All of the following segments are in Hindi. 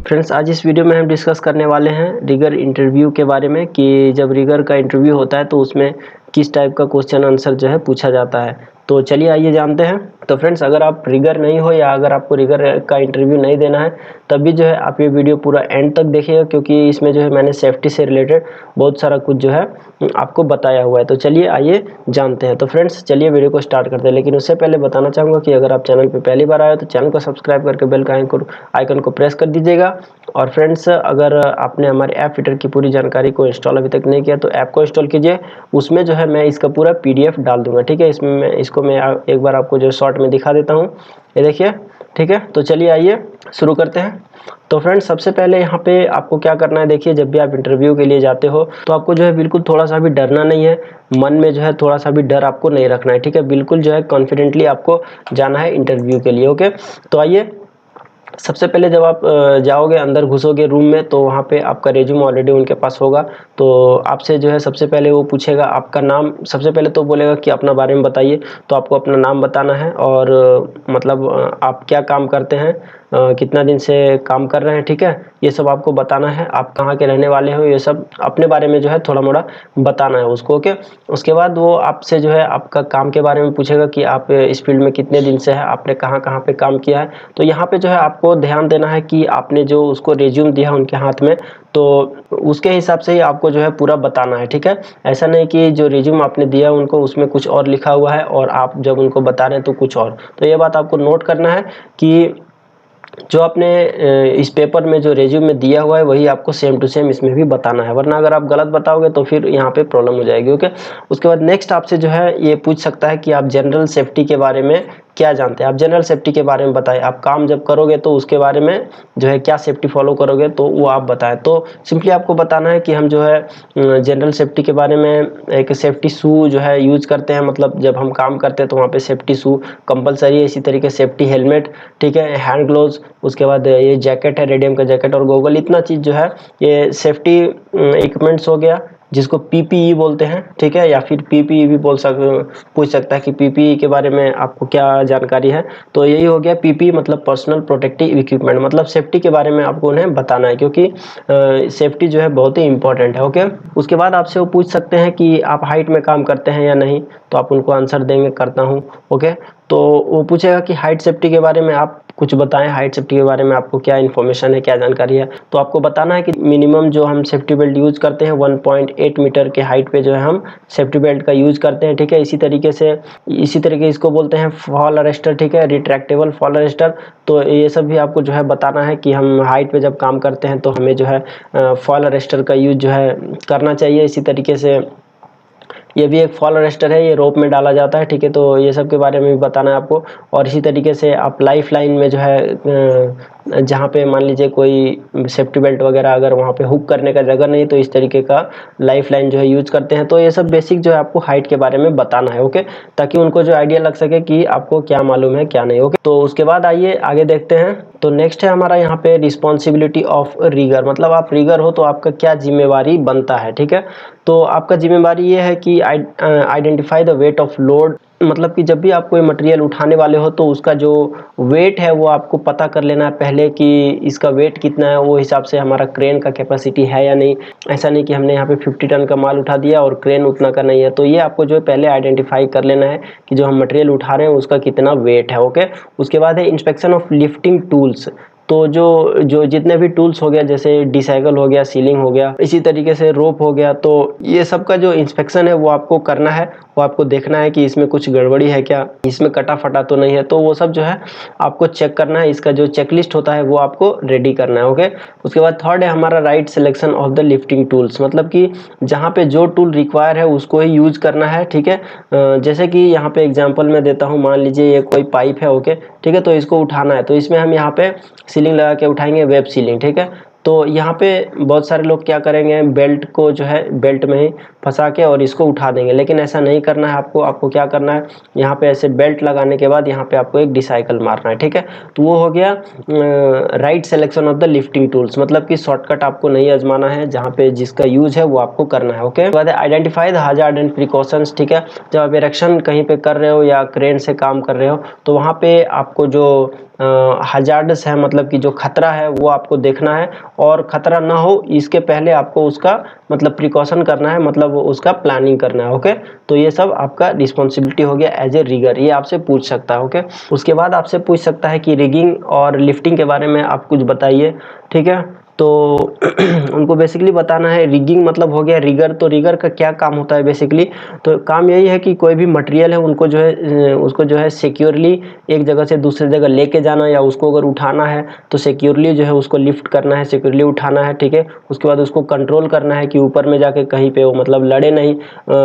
फ्रेंड्स, आज इस वीडियो में हम डिस्कस करने वाले हैं रिगर इंटरव्यू के बारे में कि जब रिगर का इंटरव्यू होता है तो उसमें किस टाइप का क्वेश्चन आंसर जो है पूछा जाता है। तो चलिए आइए जानते हैं। तो फ्रेंड्स, अगर आप रिगर नहीं हो या अगर आपको रिगर का इंटरव्यू नहीं देना है तब भी जो है आप ये वीडियो पूरा एंड तक देखिएगा, क्योंकि इसमें जो है मैंने सेफ्टी से रिलेटेड बहुत सारा कुछ जो है आपको बताया हुआ है। तो चलिए आइए जानते हैं। तो फ्रेंड्स, चलिए वीडियो को स्टार्ट करते हैं। लेकिन उससे पहले बताना चाहूँगा कि अगर आप चैनल पर पहली बार आए हो तो चैनल को सब्सक्राइब करके बेल का आइकन को प्रेस कर दीजिएगा। और फ्रेंड्स, अगर आपने हमारे ऐप फिटर की पूरी जानकारी को इंस्टॉल अभी तक नहीं किया तो ऐप को इंस्टॉल कीजिए। उसमें जो है मैं इसका पूरा PDF डाल दूंगा, ठीक है। इसमें मैं एक बार आपको जो शॉर्ट में दिखा देता हूँ, ये देखिए, ठीक है। तो चलिए आइए शुरू करते हैं। तो फ्रेंड्स, सबसे पहले यहाँ पे आपको क्या करना है, देखिए, जब भी आप इंटरव्यू के लिए जाते हो तो आपको जो है बिल्कुल थोड़ा सा भी डरना नहीं है। मन में जो है थोड़ा सा भी डर आपको नहीं रखना है, ठीक है। बिल्कुल जो है कॉन्फिडेंटली आपको जाना है इंटरव्यू के लिए, ओके। तो आइए, सबसे पहले जब आप जाओगे, अंदर घुसोगे रूम में, तो वहाँ पे आपका रेज्यूम ऑलरेडी उनके पास होगा। तो आपसे जो है सबसे पहले वो पूछेगा आपका नाम। सबसे पहले तो बोलेगा कि अपना बारे में बताइए। तो आपको अपना नाम बताना है और मतलब आप क्या काम करते हैं, कितना दिन से काम कर रहे हैं, ठीक है। ये सब आपको बताना है। आप कहाँ के रहने वाले हो, ये सब अपने बारे में जो है थोड़ा मोड़ा बताना है उसको, ओके। उसके बाद वो आपसे जो है आपका काम के बारे में पूछेगा कि आप इस फील्ड में कितने दिन से हैं, आपने कहाँ कहाँ पे काम किया है। तो यहाँ पे जो है आपको ध्यान देना है कि आपने जो उसको रिज्यूम दिया उनके हाथ में, तो उसके हिसाब से ही आपको जो है पूरा बताना है, ठीक है। ऐसा नहीं कि जो रिज्यूम आपने दिया उनको उसमें कुछ और लिखा हुआ है और आप जब उनको बता रहे हैं तो कुछ और। तो ये बात आपको नोट करना है कि जो आपने इस पेपर में जो रिज्यूम में दिया हुआ है वही आपको सेम टू सेम इसमें भी बताना है, वरना अगर आप गलत बताओगे तो फिर यहाँ पे प्रॉब्लम हो जाएगी, ओके। उसके बाद नेक्स्ट आपसे जो है ये पूछ सकता है कि आप जनरल सेफ्टी के बारे में क्या जानते हैं। आप जनरल सेफ्टी के बारे में बताएं। आप काम जब करोगे तो उसके बारे में जो है क्या सेफ्टी फॉलो करोगे तो वो आप बताएं। तो सिंपली आपको बताना है कि हम जो है जनरल सेफ्टी के बारे में एक सेफ्टी शू जो है यूज करते हैं, मतलब जब हम काम करते हैं तो वहाँ पे सेफ्टी शू कंपलसरी है। इसी तरीके सेफ्टी हेलमेट, ठीक है, हैंड ग्लोव्स, उसके बाद ये जैकेट है, रेडियम का जैकेट और गोगल, इतना चीज़ जो है ये सेफ्टी इक्विपमेंट्स हो गया, जिसको PPE बोलते हैं, ठीक है। या फिर PPE भी पूछ सकता है कि PPE के बारे में आपको क्या जानकारी है। तो यही हो गया PPE, मतलब पर्सनल प्रोटेक्टिव इक्विपमेंट, मतलब सेफ्टी के बारे में आपको उन्हें बताना है, क्योंकि सेफ्टी जो है बहुत ही इंपॉर्टेंट है, ओके। उसके बाद आपसे वो पूछ सकते हैं कि आप हाइट में काम करते हैं या नहीं, तो आप उनको आंसर देंगे करता हूँ, ओके। तो वो पूछेगा कि हाइट सेफ्टी के बारे में आप कुछ बताएं, हाइट सेफ्टी के बारे में आपको क्या इन्फॉर्मेशन है, क्या जानकारी है। तो आपको बताना है कि मिनिमम जो हम सेफ्टी बेल्ट यूज करते हैं 1.8 मीटर के हाइट पे जो है हम सेफ्टी बेल्ट का यूज करते हैं, ठीक है। इसी तरीके इसको बोलते हैं फॉल अरेस्टर, ठीक है, रिट्रैक्टेबल फॉल अरेस्टर। तो ये सब भी आपको जो है बताना है कि हम हाइट पे जब काम करते हैं तो हमें जो है फॉल अरेस्टर का यूज जो है करना चाहिए। इसी तरीके से ये भी एक फॉल अरेस्टर है, ये रोप में डाला जाता है, ठीक है। तो ये सब के बारे में भी बताना है आपको। और इसी तरीके से आप लाइफ लाइन में जो है जहाँ पे मान लीजिए कोई सेफ्टी बेल्ट वगैरह अगर वहाँ पे हुक करने का जगह नहीं तो इस तरीके का लाइफ लाइन जो है यूज करते हैं। तो ये सब बेसिक जो है आपको हाइट के बारे में बताना है, ओके, ताकि उनको जो आइडिया लग सके कि आपको क्या मालूम है क्या नहीं, ओके। तो उसके बाद आइए आगे देखते हैं। तो नेक्स्ट है हमारा यहाँ पे रिस्पॉन्सिबिलिटी ऑफ रिगर, मतलब आप रिगर हो तो आपका क्या जिम्मेवारी बनता है, ठीक है। तो आपका जिम्मेवारी ये है कि identify the weight of load, मतलब कि जब भी आप कोई मटेरियल उठाने वाले हो तो उसका जो वेट है वो आपको पता कर लेना है पहले कि इसका वेट कितना है, वो हिसाब से हमारा क्रेन का कैपेसिटी है या नहीं। ऐसा नहीं कि हमने यहाँ पे 50 टन का माल उठा दिया और क्रेन उतना का नहीं है। तो ये आपको जो है पहले आइडेंटिफाई कर लेना है कि जो हम मटेरियल उठा रहे हैं उसका कितना वेट है, ओके। उसके बाद है इंस्पेक्शन ऑफ लिफ्टिंग टूल्स। तो जो जितने भी टूल्स हो गया, जैसे डिसाइकल हो गया, सीलिंग हो गया, इसी तरीके से रोप हो गया, तो ये सब का जो इंस्पेक्शन है वो आपको करना है। वो आपको देखना है कि इसमें कुछ गड़बड़ी है क्या, इसमें कटा फटा तो नहीं है। तो वो सब जो है आपको चेक करना है। इसका जो चेकलिस्ट होता है वो आपको रेडी करना है, ओके। उसके बाद थर्ड है हमारा right selection of the lifting tools, मतलब कि जहाँ पे जो टूल रिक्वायर है उसको ही यूज करना है, ठीक है। जैसे कि यहाँ पे एग्जाम्पल मैं देता हूँ, मान लीजिए ये कोई पाइप है, ओके, ठीक है। तो इसको उठाना है तो इसमें हम यहाँ पे सीलिंग लगा के उठाएंगे, वेब सीलिंग, ठीक है। तो यहाँ पे बहुत सारे लोग क्या करेंगे, बेल्ट को जो है बेल्ट में ही फंसा के और इसको उठा देंगे, लेकिन ऐसा नहीं करना है आपको क्या करना है, यहाँ पे ऐसे बेल्ट लगाने के बाद यहाँ पे आपको एक डिसाइकल मारना है, ठीक है। तो वो हो गया right selection of the lifting tools, मतलब कि शॉर्टकट आपको नहीं आजमाना है, जहाँ पे जिसका यूज है वो आपको करना है, ओके। बाद identify the hazard and precautions, ठीक है। जब आप इरेक्शन कहीं पे कर रहे हो या क्रेन से काम कर रहे हो तो वहाँ पे आपको जो हजार्डस है, मतलब कि जो खतरा है वो आपको देखना है, और खतरा ना हो इसके पहले आपको उसका मतलब प्रिकॉशन करना है, मतलब उसका प्लानिंग करना है। ओके, तो ये सब आपका रिस्पॉन्सिबिलिटी हो गया एज ए रिगर, ये आपसे पूछ सकता है। ओके, उसके बाद आपसे पूछ सकता है कि रिगिंग और लिफ्टिंग के बारे में आप कुछ बताइए। ठीक है, तो उनको बेसिकली बताना है रिगिंग मतलब हो गया रिगर। तो रिगर का क्या काम होता है बेसिकली, तो काम यही है कि कोई भी मटेरियल है उनको जो है उसको जो है सिक्योरली एक जगह से दूसरी जगह लेके जाना, या उसको अगर उठाना है तो सिक्योरली जो है उसको लिफ्ट करना है, सिक्योरली उठाना है। ठीक है, उसके बाद उसको कंट्रोल करना है कि ऊपर में जाके कहीं पे वो मतलब लड़े नहीं।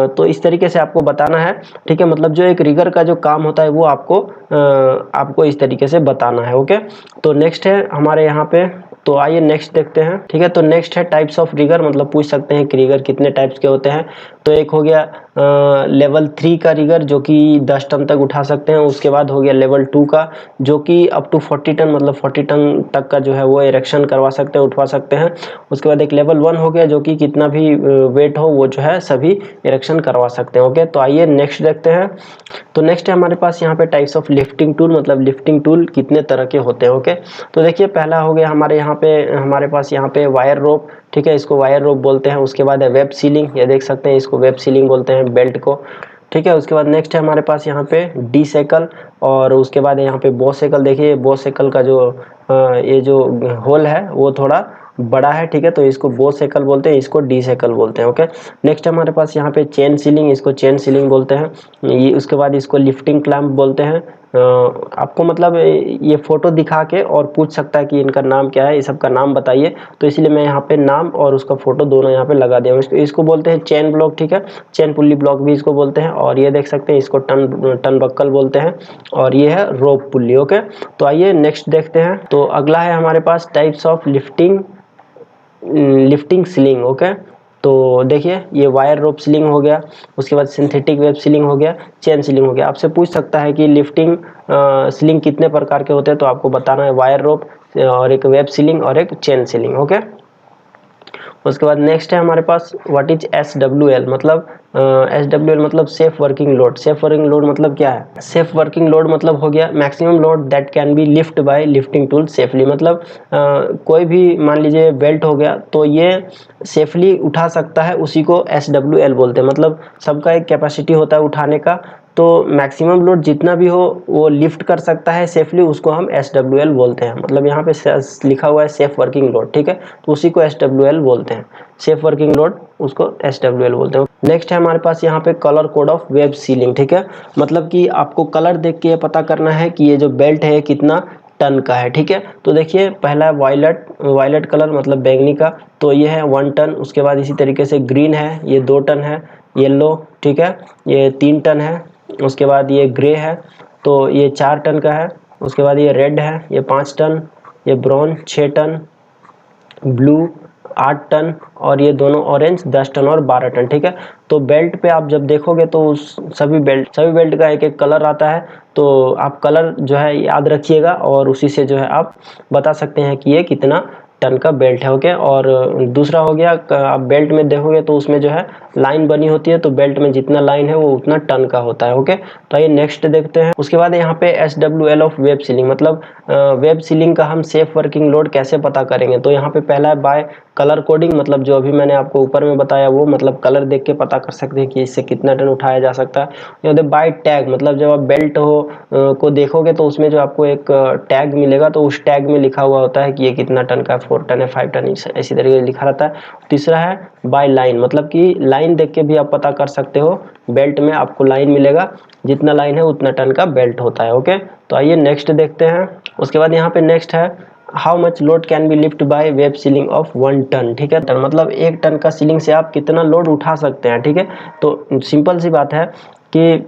तो इस तरीके से आपको बताना है। ठीक है, मतलब जो एक रिगर का जो काम होता है वो आपको इस तरीके से बताना है। ओके, तो नेक्स्ट है हमारे यहाँ पे, तो आइए नेक्स्ट देखते हैं। ठीक है, तो नेक्स्ट है टाइप्स ऑफ रिगर, मतलब पूछ सकते हैं कि रिगर कितने टाइप्स के होते हैं। तो एक हो गया लेवल 3 का रिगर जो कि 10 टन तक उठा सकते हैं। उसके बाद हो गया लेवल 2 का जो कि अप टू 40 टन, मतलब 40 टन तक का जो है वो इरेक्शन करवा सकते हैं, उठवा सकते हैं। उसके बाद एक लेवल 1 हो गया जो कि कितना भी वेट हो वो जो है सभी इरेक्शन करवा सकते हैं। ओके, तो आइए नेक्स्ट देखते हैं। तो नेक्स्ट है हमारे पास यहाँ पे टाइप्स ऑफ लिफ्टिंग टूल, मतलब लिफ्टिंग टूल कितने तरह के होते हैं। ओके, तो देखिए पहला हो गया हमारे पास यहाँ पे वायर रोप। ठीक है, इसको वायर रोप बोलते हैं। उसके बाद है वेब सीलिंग, ये देख सकते हैं, इसको वेब सीलिंग बोलते हैं बेल्ट को। ठीक है, उसके बाद नेक्स्ट है हमारे पास यहाँ पे डी सेकल, और उसके बाद यहाँ पे बो सेकल। देखिए बो सेकल का जो ये जो होल है वो थोड़ा बड़ा है। ठीक है, तो इसको बो सेकल बोलते हैं, इसको डी सेकल बोलते हैं। ओके, नेक्स्ट हमारे पास यहाँ पे चेन सीलिंग, इसको चेन सीलिंग बोलते हैं। ये उसके बाद इसको लिफ्टिंग क्लैंप बोलते हैं। आपको मतलब ये फोटो दिखा के और पूछ सकता है कि इनका नाम क्या है, इस सब का नाम बताइए, तो इसलिए मैं यहाँ पे नाम और उसका फोटो दोनों यहाँ पे लगा दिया हूँ। इसको बोलते हैं चेन ब्लॉक। ठीक है, चेन पुल्ली ब्लॉक भी इसको बोलते हैं, और ये देख सकते हैं इसको टन बक्कल बोलते हैं, और ये है रोप पुल्ली। ओके, तो आइए नेक्स्ट देखते हैं। तो अगला है हमारे पास types of lifting ceiling. Okay, तो देखिए ये वायर रोप सीलिंग हो गया, उसके बाद सिंथेटिक वेब सीलिंग हो गया, चेन सीलिंग हो गया। आपसे पूछ सकता है कि लिफ्टिंग सीलिंग कितने प्रकार के होते हैं, तो आपको बताना है वायर रोप और एक वेब सीलिंग और एक चेन सीलिंग। ओके, उसके बाद नेक्स्ट है हमारे पास व्हाट इज SWL, मतलब SWL मतलब safe working load. Safe working load मतलब क्या है, सेफ वर्किंग लोड मतलब हो गया maximum load that can be lift bye lifting tool safely. मतलब कोई भी मान लीजिए बेल्ट हो गया तो ये सेफली उठा सकता है, उसी को SWL बोलते हैं। मतलब सबका एक कैपेसिटी होता है उठाने का, तो मैक्सिमम लोड जितना भी हो वो लिफ्ट कर सकता है सेफली, उसको हम SWL बोलते हैं। मतलब यहाँ पे लिखा हुआ है सेफ वर्किंग लोड। ठीक है, तो उसी को SWL बोलते हैं, सेफ वर्किंग लोड उसको SWL बोलते हैं। नेक्स्ट है हमारे पास यहाँ पे colour code of web ceiling. ठीक है, मतलब कि आपको कलर देख के ये पता करना है कि ये जो बेल्ट है कितना टन का है। ठीक है, तो देखिए पहला है वायलेट कलर मतलब बैंगनी का, तो ये है 1 टन। उसके बाद इसी तरीके से ग्रीन है, ये 2 टन है। येलो, ठीक है, ये 3 टन है। उसके बाद ये ग्रे है, तो ये 4 टन का है। उसके बाद ये रेड है, ये 5 टन। ये ब्राउन 6 टन, ब्लू 8 टन, और ये दोनों ऑरेंज 10 टन और 12 टन। ठीक है, तो बेल्ट पे आप जब देखोगे तो उस सभी बेल्ट का एक एक कलर आता है, तो आप कलर जो है याद रखिएगा, और उसी से जो है आप बता सकते हैं कि ये कितना टन का बेल्ट है। ओके, और दूसरा हो गया आप बेल्ट में देखोगे तो उसमें जो है लाइन बनी होती है, तो बेल्ट में जितना लाइन है वो उतना टन का होता है। ओके, तो ये नेक्स्ट देखते हैं। उसके बाद यहाँ पे SWL ऑफ वेब सीलिंग, मतलब वेब सीलिंग का हम सेफ वर्किंग लोड कैसे पता करेंगे, तो यहाँ पे पहला है बाय कलर कोडिंग, मतलब जो अभी मैंने आपको ऊपर में बताया वो, मतलब कलर देख के पता कर सकते हैं कि इससे कितना टन उठाया जा सकता है। या बाय टैग, मतलब जब आप बेल्ट को देखोगे तो उसमें जो आपको एक टैग मिलेगा, तो उस टैग में लिखा हुआ होता है कि ये कितना टन का, 4 टन है, 5 टन, इसी तरीके से लिखा रहता है। तीसरा है बाय लाइन, मतलब कि लाइन देख के भी आप पता कर सकते हो, बेल्ट में आपको लाइन मिलेगा, जितना लाइन है उतना टन का बेल्ट होता है। ओके, तो आइए नेक्स्ट देखते हैं। उसके बाद यहाँ पे नेक्स्ट है how much load can be lift by web ceiling of 1 ton. ठीक है, तो मतलब 1 टन का सीलिंग से आप कितना लोड उठा सकते हैं। ठीक है, तो सिंपल सी बात है कि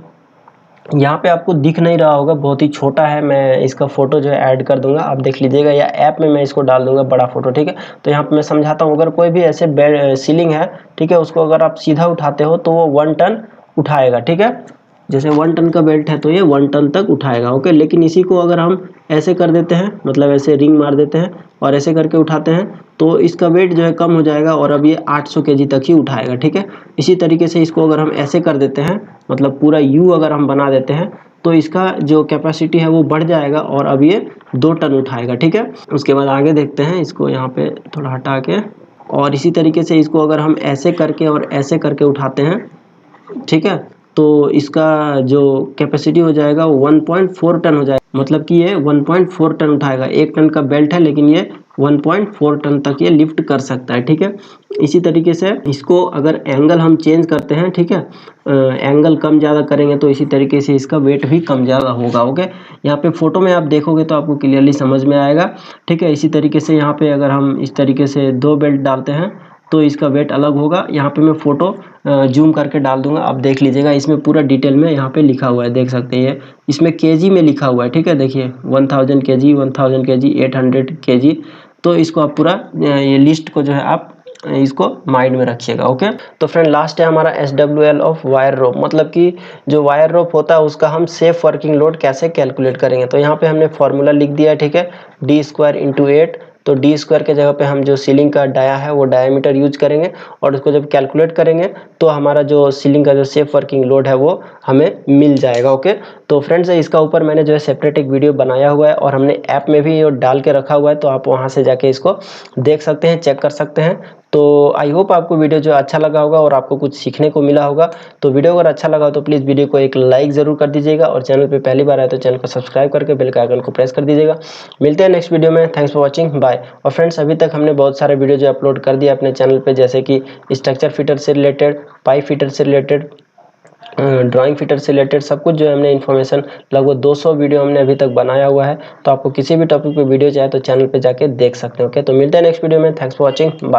यहाँ पे आपको दिख नहीं रहा होगा, बहुत ही छोटा है, मैं इसका फोटो जो है ऐड कर दूंगा, आप देख लीजिएगा, या ऐप में मैं इसको डाल दूंगा बड़ा फोटो। ठीक है, तो यहाँ पे मैं समझाता हूँ। अगर कोई भी ऐसे सीलिंग है, ठीक है, उसको अगर आप सीधा उठाते हो तो वो 1 टन उठाएगा। ठीक है, जैसे 1 टन का बेल्ट है तो ये 1 टन तक उठाएगा। ओके, लेकिन इसी को अगर हम ऐसे कर देते हैं, मतलब ऐसे रिंग मार देते हैं और ऐसे करके उठाते हैं, तो इसका वेट जो है कम हो जाएगा, और अब ये 800 kg तक ही उठाएगा। ठीक है, इसी तरीके से इसको अगर हम ऐसे कर देते हैं, मतलब पूरा यू अगर हम बना देते हैं, तो इसका जो कैपेसिटी है वो बढ़ जाएगा और अब ये 2 टन उठाएगा, ठीक है। उसके बाद आगे देखते हैं, इसको यहाँ पे थोड़ा हटा के, और इसी तरीके से इसको अगर हम ऐसे करके और ऐसे करके उठाते हैं, ठीक है, तो इसका जो कैपेसिटी हो जाएगा वो 1.4 टन हो जाएगा। मतलब कि ये 1.4 टन उठाएगा। 1 टन का बेल्ट है लेकिन ये 1.4 टन तक ये लिफ्ट कर सकता है, ठीक है। इसी तरीके से इसको अगर एंगल हम चेंज करते हैं, ठीक है, एंगल कम ज़्यादा करेंगे तो इसी तरीके से इसका वेट भी कम ज़्यादा होगा। ओके, यहाँ पे फोटो में आप देखोगे तो आपको क्लियरली समझ में आएगा, ठीक है। इसी तरीके से यहाँ पे अगर हम इस तरीके से 2 बेल्ट डालते हैं तो इसका वेट अलग होगा। यहाँ पे मैं फ़ोटो जूम करके डाल दूंगा, आप देख लीजिएगा। इसमें पूरा डिटेल में यहाँ पे लिखा हुआ है, देख सकते हैं। इसमें केजी में लिखा हुआ है, ठीक है, देखिए 1000 केजी, 1000 केजी, 800 केजी। तो इसको आप पूरा ये लिस्ट को जो है आप इसको माइंड में रखिएगा। ओके, तो फ्रेंड लास्ट है हमारा SWL ऑफ वायर रोप, मतलब कि जो वायर रोप होता है उसका हम सेफ वर्किंग लोड कैसे कैलकुलेट करेंगे। तो यहाँ पे हमने फॉर्मूला लिख दिया है, ठीक है, d² × 8। तो d² के जगह पे हम जो सीलिंग का डाया है वो डायमीटर यूज करेंगे, और उसको जब कैलकुलेट करेंगे तो हमारा जो सीलिंग का जो सेफ वर्किंग लोड है वो हमें मिल जाएगा। ओके, तो फ्रेंड्स इसका ऊपर मैंने जो है सेपरेट एक वीडियो बनाया हुआ है, और हमने ऐप में भी ये डाल के रखा हुआ है, तो आप वहाँ से जाके इसको देख सकते हैं, चेक कर सकते हैं। तो आई होप आपको वीडियो जो अच्छा लगा होगा और आपको कुछ सीखने को मिला होगा। तो वीडियो अगर अच्छा लगा तो प्लीज़ वीडियो को एक लाइक ज़रूर कर दीजिएगा, और चैनल पे पहली बार आए तो चैनल को सब्सक्राइब करके बेल के आइकन को प्रेस कर दीजिएगा। मिलते हैं नेक्स्ट वीडियो में। Thanks for watching, bye. और फ्रेंड्स अभी तक हमने बहुत सारे वीडियो जो अपलोड कर दिया अपने चैनल पर, जैसे कि स्ट्रक्चर फिटर से रिलेटेड, पाइप फिटर से रिलेटेड, ड्राइंग फिटर से रिलेटेड सब कुछ जो है हमने इन्फॉर्मेशन, लगभग 200 वीडियो हमने अभी तक बनाया हुआ है। तो आपको किसी भी टॉपिक पे वीडियो चाहिए तो चैनल पे जाके देख सकते हो। ओके, तो मिलते हैं नेक्स्ट वीडियो में। Thanks for watching, bye.